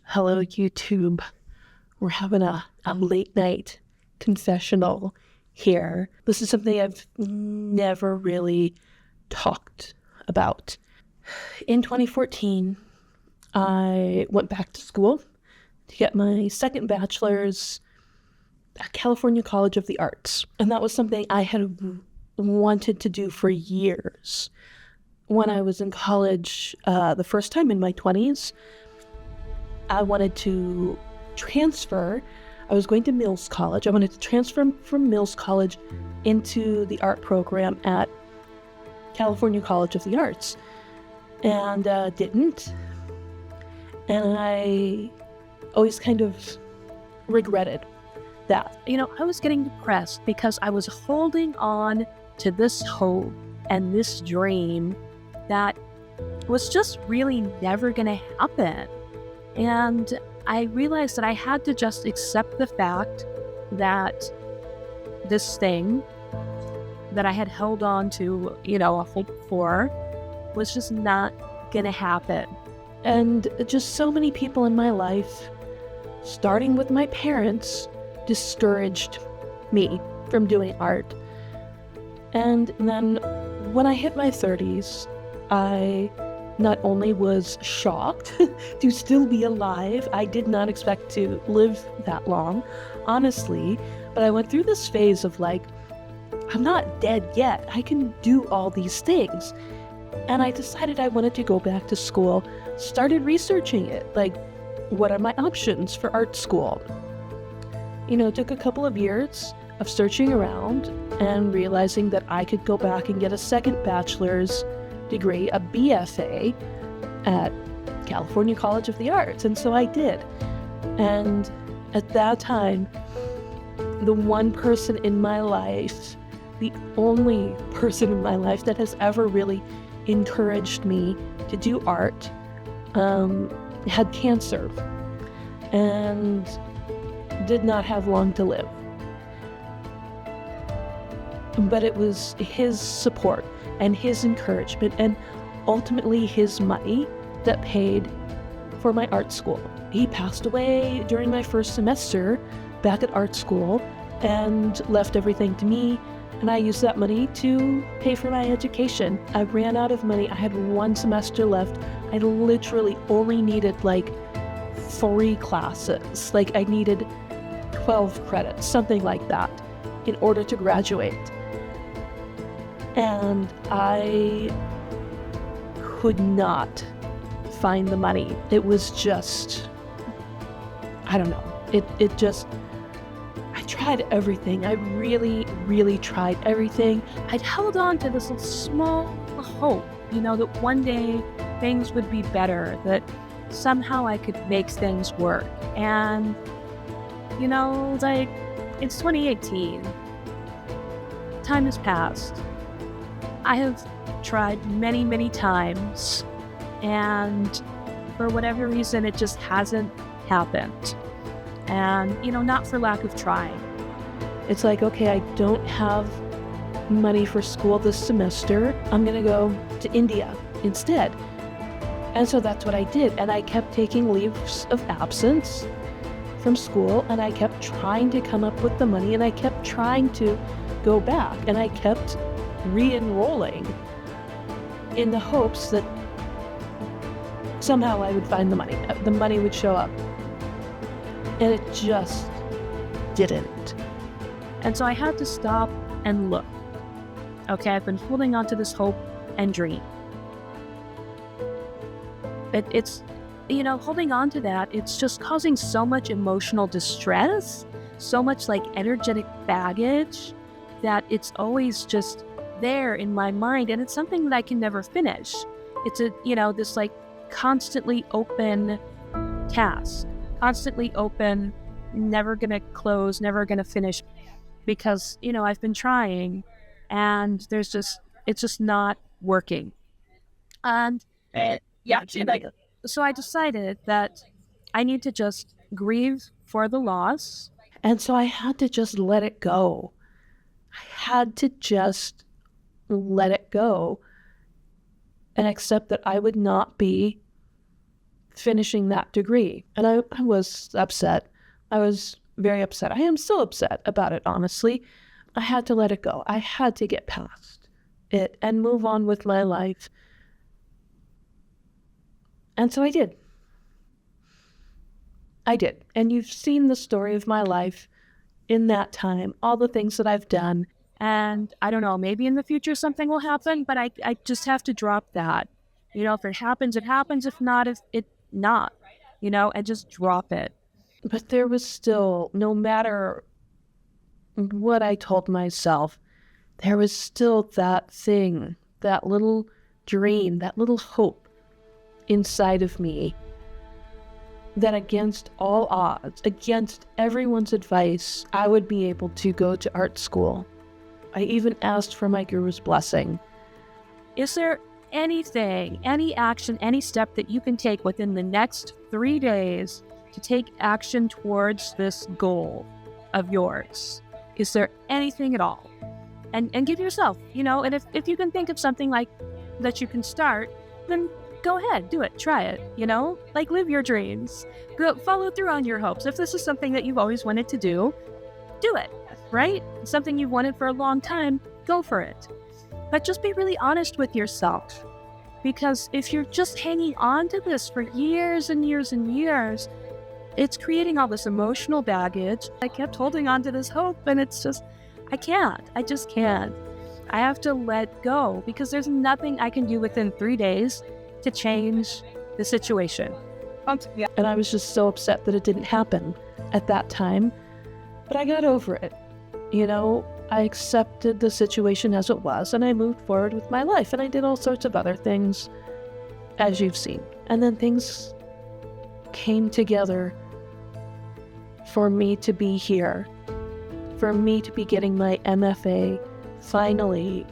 Hello, YouTube. We're having a late night confessional here. This is something I've never really talked about. In 2014, I went back to school to get my second bachelor's at California College of the Arts. And that was something I had wanted to do for years. When I was in college, the first time in my 20s, I wanted to transfer. I was going to Mills College. I wanted to transfer from Mills College into the art program at California College of the Arts. And didn't. And I always kind of regretted that. I was getting depressed because I was holding on to this hope and this dream that was just really never going to happen. And I realized that I had to just accept the fact that this thing that I had held on to, a hope for, was just not going to happen. And just so many people in my life, starting with my parents, discouraged me from doing art. And then when I hit my 30s, I not only was shocked to still be alive, I did not expect to live that long, honestly, but I went through this phase of like, I'm not dead yet, I can do all these things. And I decided I wanted to go back to school, started researching it, like, what are my options for art school? It took a couple of years of searching around and realizing that I could go back and get a second bachelor's degree, a BFA, at California College of the Arts. And so I did. And at that time, the one person in my life, the only person in my life that has ever really encouraged me to do art, had cancer and did not have long to live. But it was his support and his encouragement and ultimately his money that paid for my art school. He passed away during my first semester back at art school and left everything to me, and I used that money to pay for my education. I ran out of money. I had one semester left. I literally only needed like 3 classes. Like I needed 12 credits, something like that, in order to graduate. And I could not find the money. It was just, I don't know. It just, I tried everything. I really, really tried everything. I'd held on to this small hope, that one day things would be better, that somehow I could make things work. And, it's 2018. Time has passed. I have tried many, many times, and for whatever reason, it just hasn't happened. And, not for lack of trying. It's like, okay, I don't have money for school this semester. I'm going to go to India instead. And so that's what I did. And I kept taking leaves of absence from school, and I kept trying to come up with the money, and I kept trying to go back, and I kept re-enrolling in the hopes that somehow I would find the money would show up. And it just didn't. And so I had to stop and look. Okay, I've been holding on to this hope and dream. It's holding on to that, it's just causing so much emotional distress, so much like energetic baggage, that it's always just there in my mind, and it's something that I can never finish. It's this like constantly open task, constantly open, never gonna close, never gonna finish, because I've been trying, and it's just not working. And so I decided that I need to just grieve for the loss. And so I had to just let it go. I had to just let it go and accept that I would not be finishing that degree. And I was upset. I was very upset. I am still upset about it, honestly. I had to let it go. I had to get past it and move on with my life. And so I did. I did. And you've seen the story of my life in that time, all the things that I've done. And I don't know, maybe in the future something will happen, but I just have to drop that. If it happens, it happens. If not, if it not, and just drop it. But there was still, no matter what I told myself, there was still that thing, that little dream, that little hope inside of me that against all odds, against everyone's advice, I would be able to go to art school. I even asked for my guru's blessing. Is there anything, any action, any step that you can take within the next 3 days to take action towards this goal of yours? Is there anything at all? And give yourself, and if you can think of something like that you can start, then go ahead, do it, try it, live your dreams, go follow through on your hopes. If this is something that you've always wanted to do it, right? Something you've wanted for a long time, go for it. But just be really honest with yourself, because if you're just hanging on to this for years and years and years, it's creating all this emotional baggage. I kept holding on to this hope, and it's just, I just can't. I have to let go, because there's nothing I can do within 3 days to change the situation. And I was just so upset that it didn't happen at that time, but I got over it. I accepted the situation as it was, and I moved forward with my life, and I did all sorts of other things, as you've seen. And then things came together for me to be here, for me to be getting my MFA finally.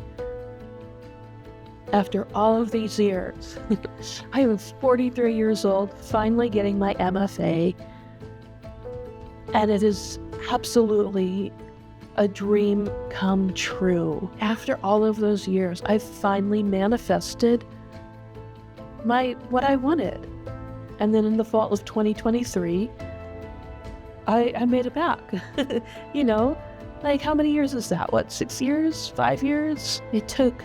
After all of these years, I was 43 years old, finally getting my MFA, and it is absolutely a dream come true. After all of those years, I finally manifested what I wanted. And then in the fall of 2023, I made it back. How many years is that? 6 years? 5 years? It took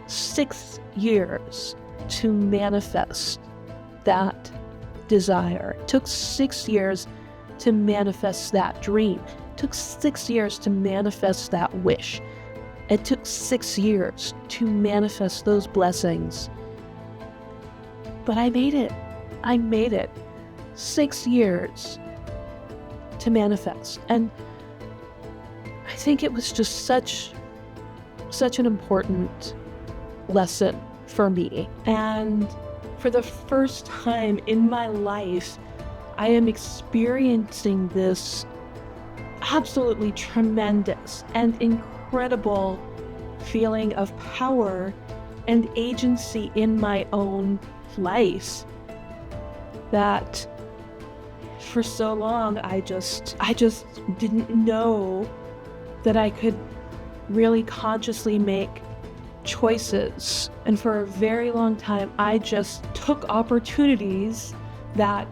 6 years to manifest that desire. It took 6 years to manifest that dream. It took 6 years to manifest that wish. It took 6 years to manifest those blessings. But I made it. 6 years to manifest. And I think it was just such an important lesson for me. And for the first time in my life, I am experiencing this absolutely tremendous and incredible feeling of power and agency in my own life that for so long I just didn't know that I could really consciously make choices. And for a very long time, I just took opportunities that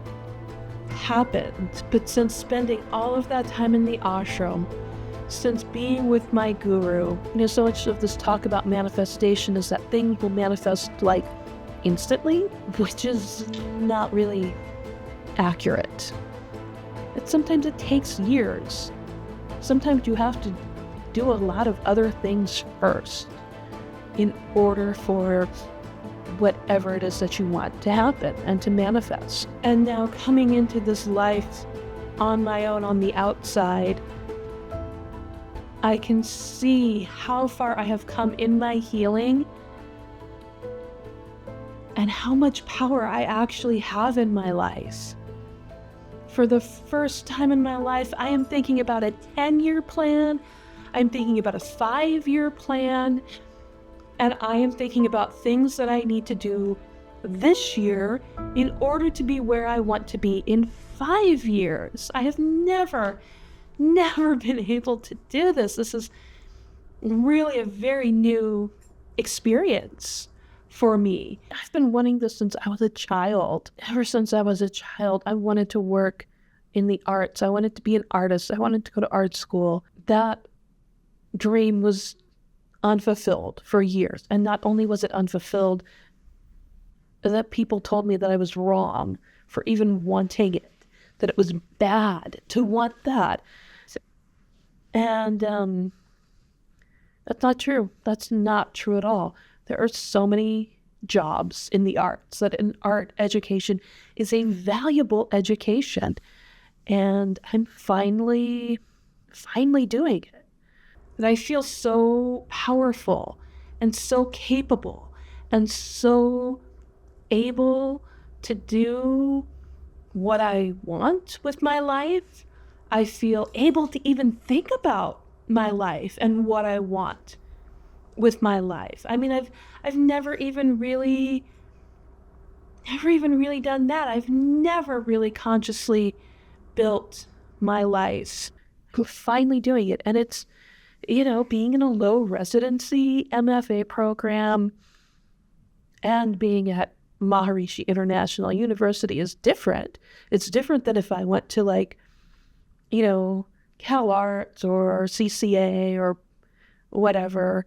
happened. But since spending all of that time in the ashram, since being with my guru, so much of this talk about manifestation is that things will manifest instantly, which is not really accurate. Sometimes it takes years. Sometimes you have to do a lot of other things first in order for whatever it is that you want to happen and to manifest. And now coming into this life on my own on the outside, I can see how far I have come in my healing and how much power I actually have in my life. For the first time in my life, I am thinking about a 10-year plan. I'm thinking about a 5-year plan. And I am thinking about things that I need to do this year in order to be where I want to be in 5 years. I have never been able to do this. This is really a very new experience for me. I've been wanting this since I was a child. Ever since I was a child, I wanted to work in the arts. I wanted to be an artist. I wanted to go to art school. That dream was unfulfilled for years. And not only was it unfulfilled, that people told me that I was wrong for even wanting it, that it was bad to want that. And that's not true. That's not true at all. There are so many jobs in the arts that an art education is a valuable education. And I'm finally doing it. And I feel so powerful and so capable and so able to do what I want with my life. I feel able to even think about my life and what I want with my life. I mean, I've never even really done that. I've never really consciously built my life. I'm finally doing it. And it's, being in a low residency MFA program and being at Maharishi International University is different. It's different than if I went to CalArts or CCA or whatever,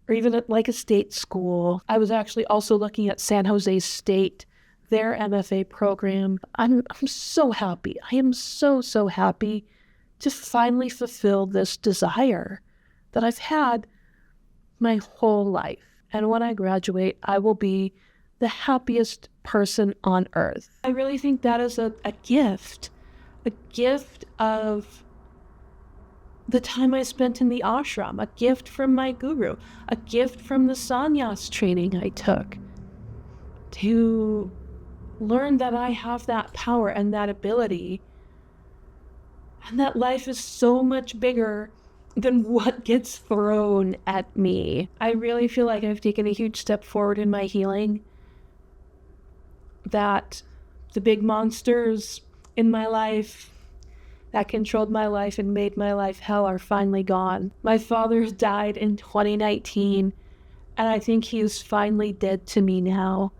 or even at a state school. I was actually also looking at San Jose State, their MFA program. I'm so happy. I am so, so happy to finally fulfill this desire that I've had my whole life. And when I graduate, I will be the happiest person on earth. I really think that is a gift of the time I spent in the ashram, a gift from my guru, a gift from the sannyas training I took to learn that I have that power and that ability, and that life is so much bigger than what gets thrown at me. I really feel like I've taken a huge step forward in my healing, that the big monsters in my life that controlled my life and made my life hell are finally gone. My father died in 2019, and I think he is finally dead to me now.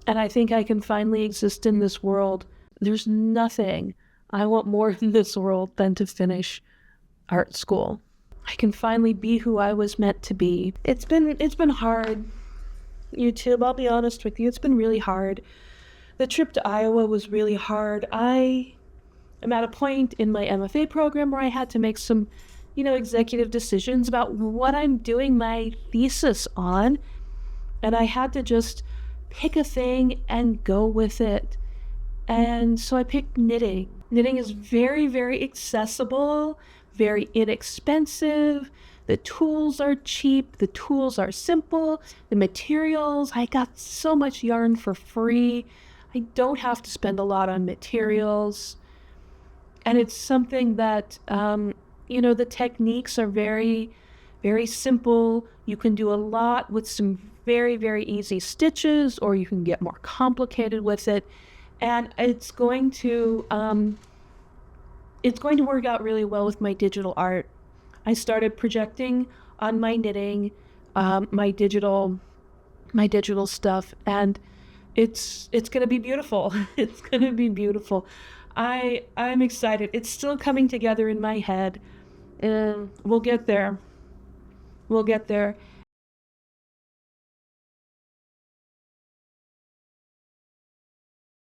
And I think I can finally exist in this world. There's nothing I want more in this world than to finish art school. I can finally be who I was meant to be. It's been hard, YouTube. I'll be honest with you. It's been really hard. The trip to Iowa was really hard. I am at a point in my MFA program where I had to make some, executive decisions about what I'm doing my thesis on. And I had to just pick a thing and go with it. And so I picked knitting. Knitting is very, very accessible, very inexpensive. The tools are cheap. The tools are simple. The materials, I got so much yarn for free. I don't have to spend a lot on materials. And it's something that, the techniques are very, very simple. You can do a lot with some very, very easy stitches, or you can get more complicated with it. And it's going to work out really well with my digital art. I started projecting on my knitting, my digital stuff, and it's going to be beautiful. It's going to be beautiful. I'm excited. It's still coming together in my head, and we'll get there. We'll get there.